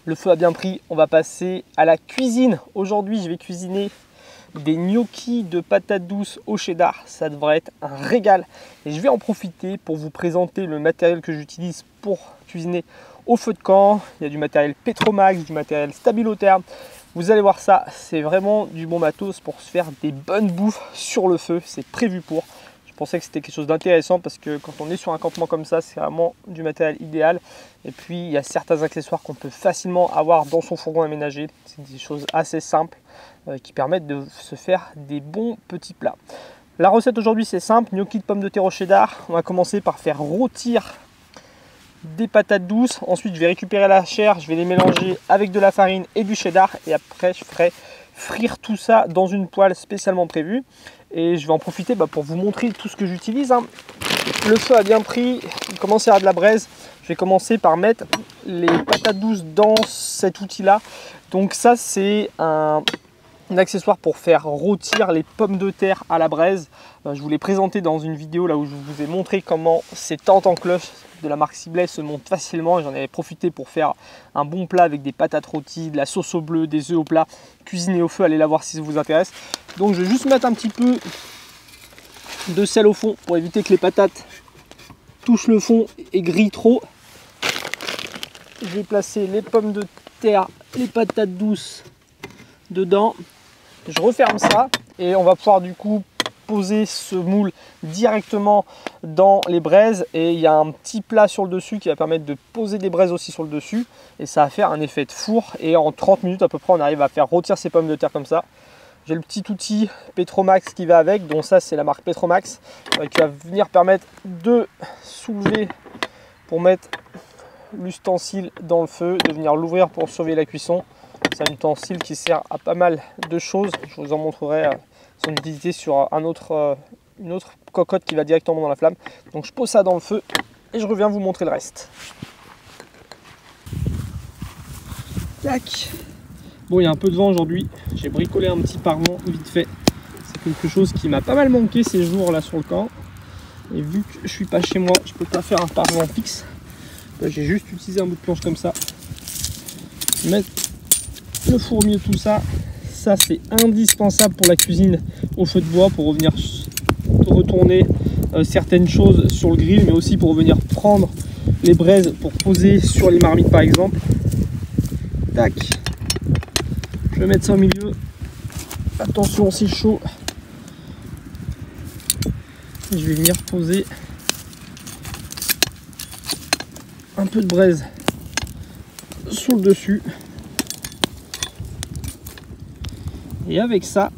Le feu a bien pris, on va passer à la cuisine. Aujourd'hui, je vais cuisiner des gnocchis de patates douces au cheddar. Ça devrait être un régal. Et je vais en profiter pour vous présenter le matériel que j'utilise pour cuisiner au feu de camp. Il y a du matériel Petromax, du matériel Stabilotherm. Vous allez voir ça, c'est vraiment du bon matos pour se faire des bonnes bouffes sur le feu. C'est prévu pour. Je pensais que c'était quelque chose d'intéressant parce que quand on est sur un campement comme ça, c'est vraiment du matériel idéal. Et puis il y a certains accessoires qu'on peut facilement avoir dans son fourgon aménagé. C'est des choses assez simples qui permettent de se faire des bons petits plats. La recette aujourd'hui c'est simple, gnocchi de pommes de terre au cheddar. On va commencer par faire rôtir des patates douces. Ensuite je vais récupérer la chair, je vais les mélanger avec de la farine et du cheddar. Et après je ferai frire tout ça dans une poêle spécialement prévue. Et je vais en profiter pour vous montrer tout ce que j'utilise. Le feu a bien pris, il commence à y avoir de la braise. Je vais commencer par mettre les patates douces dans cet outil-là. Donc ça c'est un accessoire pour faire rôtir les pommes de terre à la braise. Je vous l'ai présenté dans une vidéo là où je vous ai montré comment ces tentes en cloche de la marque Sibley se montent facilement. J'en avais profité pour faire un bon plat avec des patates rôties, de la sauce au bleu, des œufs au plat, cuisiné au feu. Allez la voir si ça vous intéresse. Donc je vais juste mettre un petit peu de sel au fond pour éviter que les patates touchent le fond et grillent trop. Je vais placer les pommes de terre, les patates douces dedans. Je referme ça et on va pouvoir du coup poser ce moule directement dans les braises. Et il y a un petit plat sur le dessus qui va permettre de poser des braises aussi sur le dessus. Et ça va faire un effet de four. Et en 30 minutes à peu près, on arrive à faire rôtir ces pommes de terre comme ça. J'ai le petit outil Petromax qui va avec. Donc ça, c'est la marque Petromax qui va venir permettre de soulever pour mettre l'ustensile dans le feu, de venir l'ouvrir pour surveiller la cuisson. C'est un ustensile qui sert à pas mal de choses. Je vous en montrerai son utilité sur une autre cocotte qui va directement dans la flamme. Donc je pose ça dans le feu et je reviens vous montrer le reste. Tac. Bon, il y a un peu de vent aujourd'hui. J'ai bricolé un petit parement vite fait. C'est quelque chose qui m'a pas mal manqué ces jours là sur le camp. Et vu que je suis pas chez moi, je peux pas faire un parement fixe. J'ai juste utilisé un bout de planche comme ça. Mettre le four au milieu de tout ça. Ça c'est indispensable pour la cuisine au feu de bois, pour revenir retourner certaines choses sur le grill, mais aussi pour venir prendre les braises pour poser sur les marmites par exemple. Tac. Je vais mettre ça au milieu. Attention, c'est chaud. Et je vais venir poser un peu de braise sur le dessus. Et avec ça,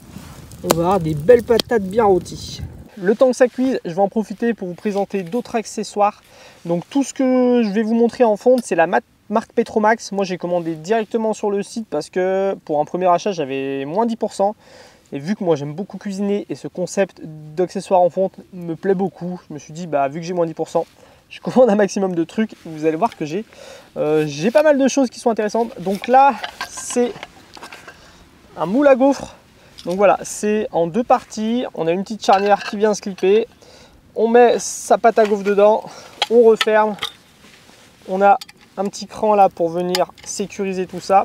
on va avoir des belles patates bien rôties. Le temps que ça cuise, je vais en profiter pour vous présenter d'autres accessoires. Donc tout ce que je vais vous montrer en fonte, c'est la marque Petromax. Moi j'ai commandé directement sur le site parce que pour un premier achat j'avais moins 10%. Et vu que moi j'aime beaucoup cuisiner et ce concept d'accessoires en fonte me plaît beaucoup, je me suis dit vu que j'ai moins 10%, je commande un maximum de trucs. Vous allez voir que j'ai pas mal de choses qui sont intéressantes. Donc là c'est un moule à gaufres. Donc voilà, c'est en deux parties. On a une petite charnière qui vient se clipper. On met sa pâte à gaufres dedans, on referme. On a un petit cran là pour venir sécuriser tout ça.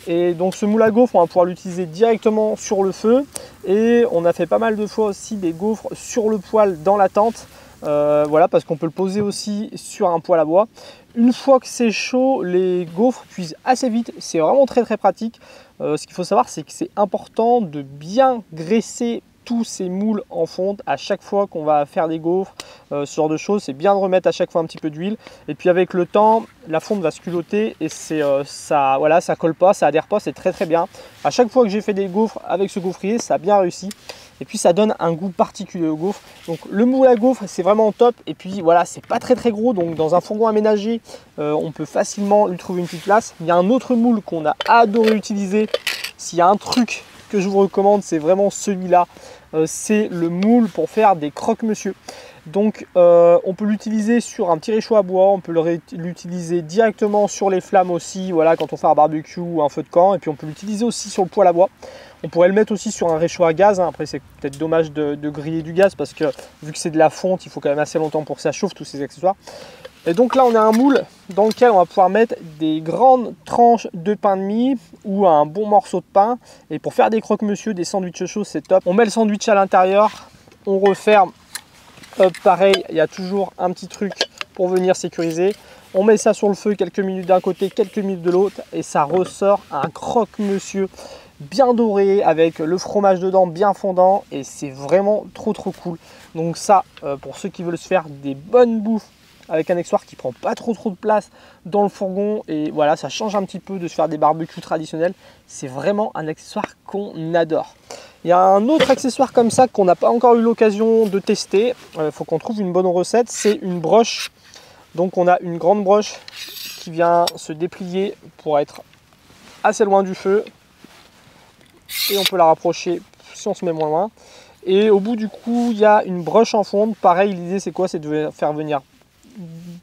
Et donc ce moule à gaufres, on va pouvoir l'utiliser directement sur le feu. Et on a fait pas mal de fois aussi des gaufres sur le poêle dans la tente. Voilà, parce qu'on peut le poser aussi sur un poêle à bois. Une fois que c'est chaud, les gaufres cuisent assez vite. C'est vraiment très pratique. Ce qu'il faut savoir, c'est que c'est important de bien graisser tous ces moules en fonte à chaque fois qu'on va faire des gaufres, ce genre de choses. C'est bien de remettre à chaque fois un petit peu d'huile. Et puis avec le temps, la fonte va se culotter et ça colle pas, ça adhère pas, c'est très bien. À chaque fois que j'ai fait des gaufres avec ce gaufrier, ça a bien réussi. Et puis ça donne un goût particulier au gaufre. Donc le moule à gaufre, c'est vraiment top. Et puis voilà, c'est pas très gros. Donc dans un fourgon aménagé, on peut facilement lui trouver une petite place. Il y a un autre moule qu'on a adoré utiliser. S'il y a un truc que je vous recommande, c'est vraiment celui-là. C'est le moule pour faire des croque-monsieur. Donc on peut l'utiliser sur un petit réchaud à bois, on peut l'utiliser directement sur les flammes aussi, voilà, quand on fait un barbecue ou un feu de camp. Et puis on peut l'utiliser aussi sur le poêle à bois. On pourrait le mettre aussi sur un réchaud à gaz. Après c'est peut-être dommage de griller du gaz parce que vu que c'est de la fonte, il faut quand même assez longtemps pour que ça chauffe tous ces accessoires. Et donc là on a un moule dans lequel on va pouvoir mettre des grandes tranches de pain de mie ou un bon morceau de pain. Et pour faire des croque-monsieur, des sandwichs chauds, c'est top. On met le sandwich à l'intérieur, on referme. Hop, pareil, il y a toujours un petit truc pour venir sécuriser. On met ça sur le feu quelques minutes d'un côté, quelques minutes de l'autre et ça ressort un croque-monsieur bien doré avec le fromage dedans bien fondant et c'est vraiment trop cool. Donc ça, pour ceux qui veulent se faire des bonnes bouffes avec un accessoire qui prend pas trop de place dans le fourgon et voilà, ça change un petit peu de se faire des barbecues traditionnels. C'est vraiment un accessoire qu'on adore. Il y a un autre accessoire comme ça qu'on n'a pas encore eu l'occasion de tester. Il faut qu'on trouve une bonne recette. C'est une broche. Donc on a une grande broche qui vient se déplier pour être assez loin du feu. Et on peut la rapprocher si on se met moins loin. Et au bout du coup, il y a une broche en fonte. Pareil, l'idée c'est quoi? C'est de faire venir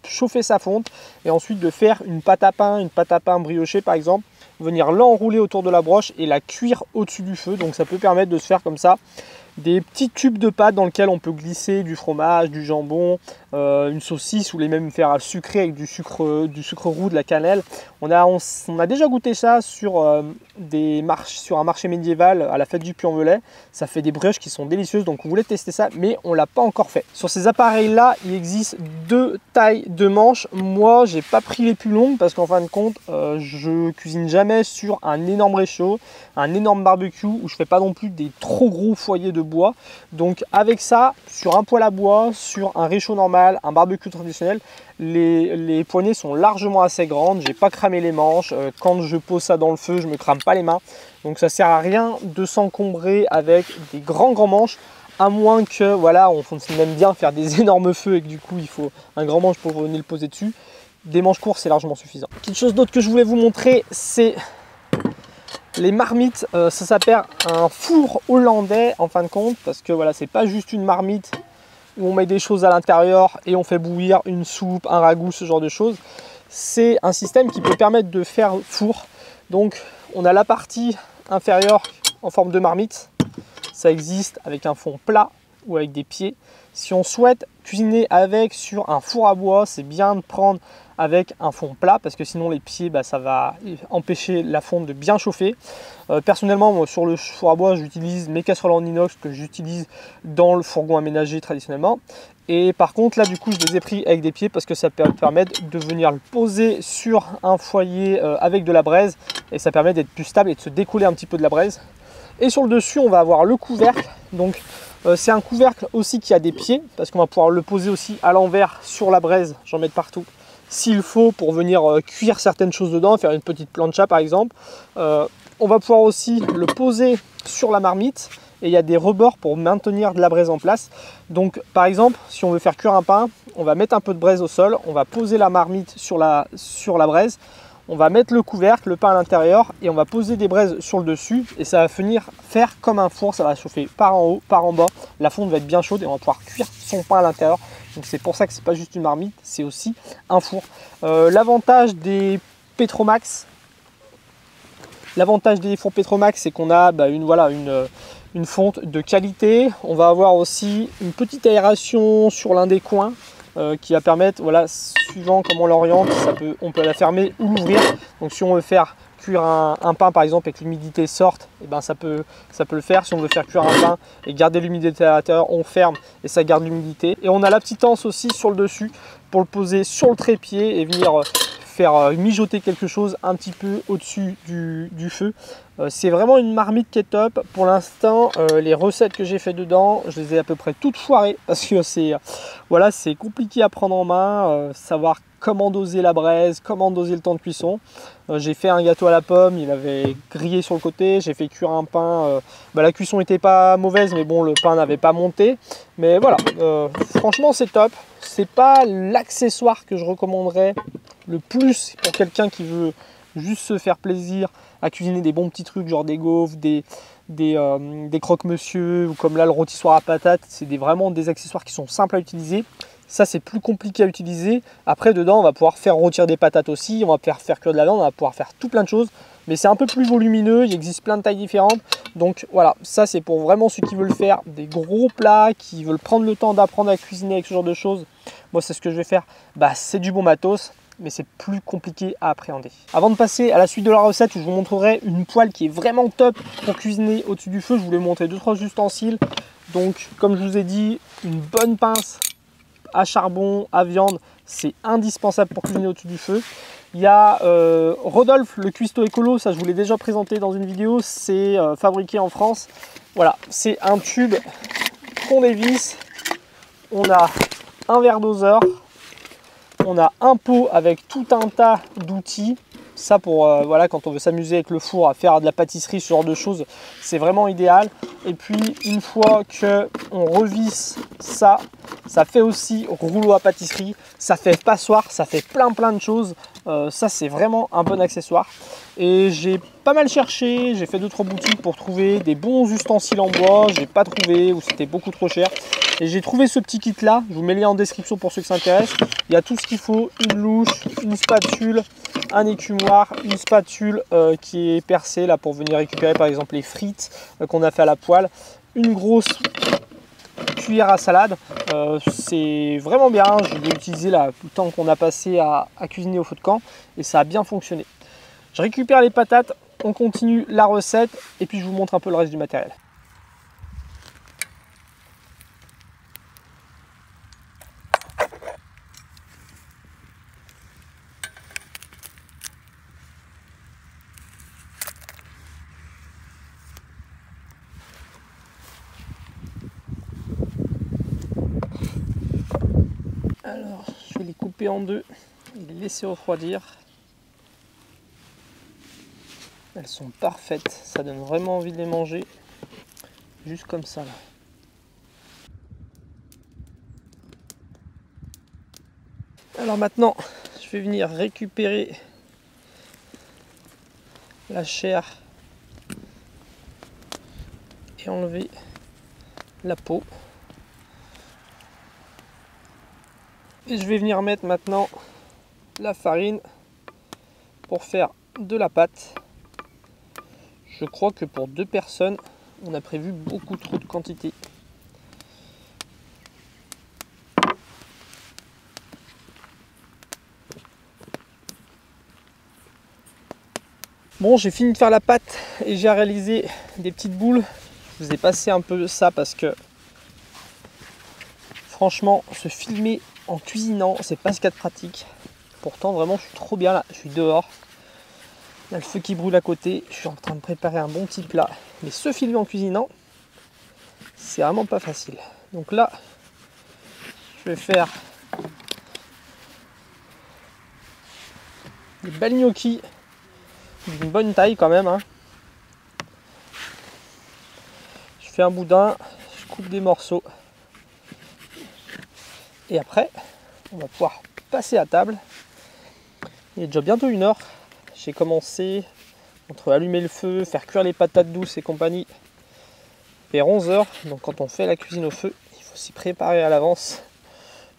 chauffer sa fonte et ensuite de faire une pâte à pain briochée par exemple, venir l'enrouler autour de la broche et la cuire au-dessus du feu. Donc ça peut permettre de se faire comme ça des petits tubes de pâte dans lesquels on peut glisser du fromage, du jambon, une saucisse ou les même faire sucré avec du sucre roux, de la cannelle. On a déjà goûté ça sur un marché médiéval à la fête du Puy-en-Velay. Ça fait des brioches qui sont délicieuses, donc on voulait tester ça, mais on l'a pas encore fait. Sur ces appareils-là, il existe deux tailles de manches. Moi, j'ai pas pris les plus longues parce qu'en fin de compte, je cuisine jamais sur un énorme réchaud, un énorme barbecue où je fais pas non plus des trop gros foyers de bois. Donc avec ça, sur un poêle à bois, sur un réchaud normal, un barbecue traditionnel, les poignées sont largement assez grandes. J'ai pas cramé les manches. Quand je pose ça dans le feu, je me crame pas les mains. Donc ça sert à rien de s'encombrer avec des grands manches, à moins que voilà, on aime bien faire des énormes feux et que du coup il faut un grand manche pour venir le poser dessus. Des manches courtes, c'est largement suffisant. Quelque chose d'autre que je voulais vous montrer, c'est les marmites. Ça s'appelle un four hollandais en fin de compte, parce que voilà, c'est pas juste une marmite où on met des choses à l'intérieur et on fait bouillir une soupe, un ragoût, ce genre de choses. C'est un système qui peut permettre de faire four. Donc on a la partie inférieure en forme de marmite. Ça existe avec un fond plat ou avec des pieds. Si on souhaite cuisiner avec sur un four à bois, c'est bien de prendre avec un fond plat parce que sinon les pieds, ça va empêcher la fonte de bien chauffer. Personnellement, moi, sur le four à bois, j'utilise mes casseroles en inox que j'utilise dans le fourgon aménagé traditionnellement. Et par contre, là, du coup, je les ai pris avec des pieds parce que ça peut permettre de venir le poser sur un foyer avec de la braise et ça permet d'être plus stable et de se découler un petit peu de la braise. Et sur le dessus, on va avoir le couvercle. Donc, c'est un couvercle aussi qui a des pieds parce qu'on va pouvoir le poser aussi à l'envers sur la braise. J'en mets partout s'il faut pour venir cuire certaines choses dedans, faire une petite plancha par exemple. On va pouvoir aussi le poser sur la marmite et il y a des rebords pour maintenir de la braise en place. Donc par exemple, si on veut faire cuire un pain, on va mettre un peu de braise au sol, on va poser la marmite sur la braise, on va mettre le couvercle, le pain à l'intérieur et on va poser des braises sur le dessus et ça va venir faire comme un four, ça va chauffer par en haut, par en bas, la fonte va être bien chaude et on va pouvoir cuire son pain à l'intérieur. Donc c'est pour ça que c'est pas juste une marmite, c'est aussi un four. L'avantage des Petromax, fours Petromax, c'est qu'on a une fonte de qualité. On va avoir aussi une petite aération sur l'un des coins qui va permettre, suivant comment on l'oriente, on peut la fermer ou l'ouvrir. Donc si on veut faire cuire un pain par exemple et que l'humidité sorte, ça peut le faire. Si on veut faire cuire un pain et garder l'humidité à l'intérieur, on ferme et ça garde l'humidité. Et on a la petite anse aussi sur le dessus pour le poser sur le trépied et venir faire mijoter quelque chose un petit peu au-dessus du feu. C'est vraiment une marmite qui est top. Pour l'instant, les recettes que j'ai fait dedans, je les ai à peu près toutes foirées parce que c'est compliqué à prendre en main, savoir comment doser la braise, comment doser le temps de cuisson. J'ai fait un gâteau à la pomme, il avait grillé sur le côté. J'ai fait cuire un pain, la cuisson n'était pas mauvaise, mais bon, le pain n'avait pas monté. Mais voilà, franchement c'est top. C'est pas l'accessoire que je recommanderais le plus pour quelqu'un qui veut juste se faire plaisir à cuisiner des bons petits trucs, genre des gaufres, des croque-monsieur, ou comme là le rôtissoir à patates. C'est vraiment des accessoires qui sont simples à utiliser. Ça, c'est plus compliqué à utiliser. Après, dedans, on va pouvoir faire rôtir des patates aussi. On va pouvoir faire cuire de la viande. On va pouvoir faire tout plein de choses. Mais c'est un peu plus volumineux. Il existe plein de tailles différentes. Donc voilà, ça, c'est pour vraiment ceux qui veulent faire des gros plats, qui veulent prendre le temps d'apprendre à cuisiner avec ce genre de choses. Moi, c'est ce que je vais faire. Bah, c'est du bon matos, mais c'est plus compliqué à appréhender. Avant de passer à la suite de la recette où je vous montrerai une poêle qui est vraiment top pour cuisiner au-dessus du feu, je voulais vous montrer 2-3 ustensiles. Donc, comme je vous ai dit, une bonne pince à charbon, à viande, c'est indispensable pour cuisiner au-dessus du feu. Il y a Rodolphe, le cuistot écolo, ça je vous l'ai déjà présenté dans une vidéo, c'est fabriqué en France. Voilà, c'est un tube qu'on dévisse. On a un verre doseur, on a un pot avec tout un tas d'outils. Ça pour voilà, quand on veut s'amuser avec le four à faire de la pâtisserie, ce genre de choses, c'est vraiment idéal. Et puis une fois que on revisse ça, ça fait aussi rouleau à pâtisserie, ça fait passoire, ça fait plein de choses. Ça c'est vraiment un bon accessoire. Et j'ai pas mal cherché, j'ai fait 2-3 boutiques pour trouver des bons ustensiles en bois. J'ai pas trouvé ou c'était beaucoup trop cher. Et j'ai trouvé ce petit kit là, je vous mets le lien en description pour ceux qui s'intéressent. Il y a tout ce qu'il faut, une louche, une spatule, un écumoire, une spatule qui est percée là pour venir récupérer par exemple les frites qu'on a fait à la poêle, une grosse cuillère à salade. C'est vraiment bien, je l'ai utilisé là tout le temps qu'on a passé à cuisiner au feu de camp et ça a bien fonctionné. Je récupère les patates, on continue la recette et puis je vous montre un peu le reste du matériel. Alors, je vais les couper en deux et les laisser refroidir. Elles sont parfaites, ça donne vraiment envie de les manger, juste comme ça là. Alors maintenant, je vais venir récupérer la chair et enlever la peau. Et je vais venir mettre maintenant la farine pour faire de la pâte. Je crois que pour 2 personnes, on a prévu beaucoup trop de quantité. Bon, j'ai fini de faire la pâte et j'ai réalisé des petites boules. Je vous ai passé un peu ça parce que franchement, se filmer en cuisinant, c'est pas ce qu'il y a de pratique. Pourtant, vraiment, je suis trop bien là. Je suis dehors. Il y a le feu qui brûle à côté. Je suis en train de préparer un bon petit plat. Mais se filmer en cuisinant, c'est vraiment pas facile. Donc là, je vais faire des belles gnocchis d'une bonne taille quand même. Hein. Je fais un boudin, je coupe des morceaux. Et après, on va pouvoir passer à table. Il est déjà bientôt 1 heure. J'ai commencé entre allumer le feu, faire cuire les patates douces et compagnie vers 11 heures. Donc quand on fait la cuisine au feu, il faut s'y préparer à l'avance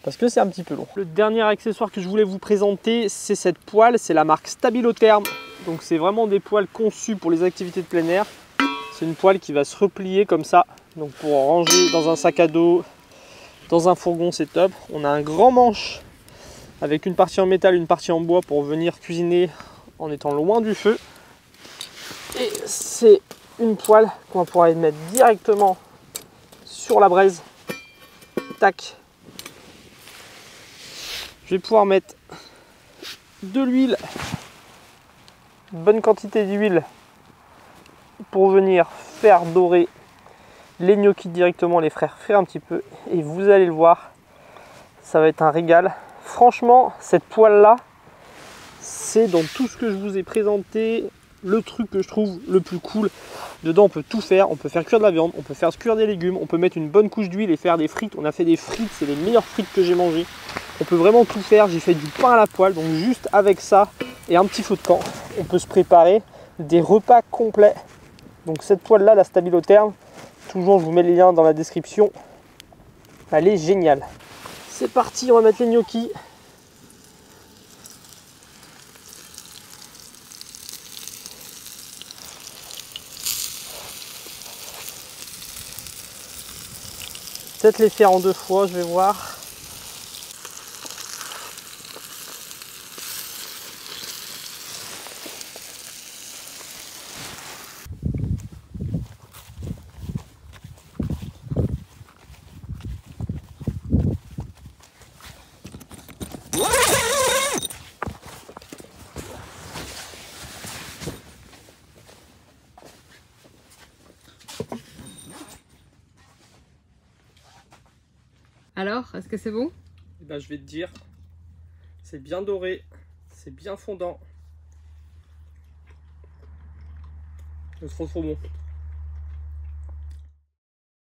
parce que c'est un petit peu long. Le dernier accessoire que je voulais vous présenter, c'est cette poêle. C'est la marque Stabilotherm. Donc c'est vraiment des poêles conçues pour les activités de plein air. C'est une poêle qui va se replier comme ça. Donc pour ranger dans un sac à dos, dans un fourgon, c'est top. On a un grand manche avec une partie en métal, une partie en bois pour venir cuisiner en étant loin du feu. Et c'est une poêle qu'on pourra mettre directement sur la braise. Tac. Je vais pouvoir mettre de l'huile, une bonne quantité d'huile pour venir faire dorer les gnocchis directement, les faire frire un petit peu. Et vous allez le voir, ça va être un régal. Franchement, cette poêle là, c'est dans tout ce que je vous ai présenté le truc que je trouve le plus cool. Dedans on peut tout faire, on peut faire cuire de la viande, on peut faire cuire des légumes, on peut mettre une bonne couche d'huile et faire des frites. On a fait des frites, c'est les meilleures frites que j'ai mangées. On peut vraiment tout faire, j'ai fait du pain à la poêle, donc juste avec ça et un petit feu de camp, on peut se préparer des repas complets. Donc cette poêle là, la Stabilotherm, toujours je vous mets les liens dans la description, elle est géniale. C'est parti, on va mettre les gnocchis. Peut-être les faire en 2 fois, je vais voir. Alors, est-ce que c'est bon? Et ben, je vais te dire, c'est bien doré, c'est bien fondant. C'est trop bon.